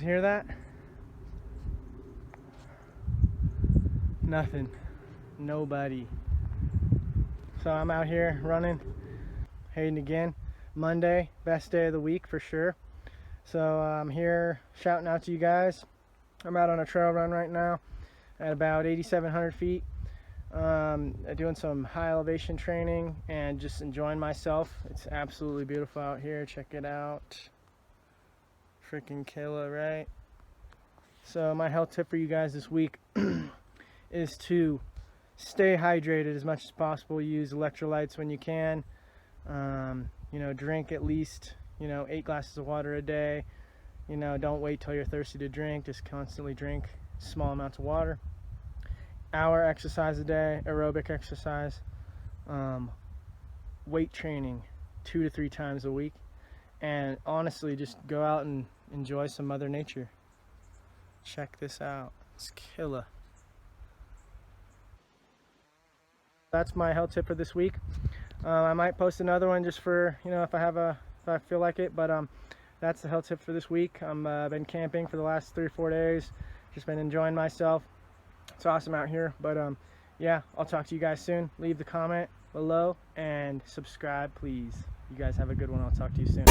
guys hear that? Nothing. Nobody. So I'm out here running, heading again. Monday, best day of the week for sure. So I'm here shouting out to you guys. I'm out on a trail run right now at about 8,700 feet. Doing some high elevation training and just enjoying myself. It's absolutely beautiful out here. Check it out. Freaking killer, right? So my health tip for you guys this week is to stay hydrated as much as possible. Use electrolytes when you can. You know, drink at least 8 glasses of water a day. You know, don't wait till you're thirsty to drink. Just constantly drink small amounts of water. Hour exercise a day, aerobic exercise. Weight training 2 to 3 times a week. And honestly, just go out and enjoy some Mother Nature. Check this out. It's killer. That's my health tip for this week. I might post another one just for, if I feel like it, but that's the health tip for this week. I've been camping for the last 3 or 4 days. Just been enjoying myself. It's awesome out here, but yeah, I'll talk to you guys soon. Leave the comment below and subscribe, please. You guys have a good one. I'll talk to you soon.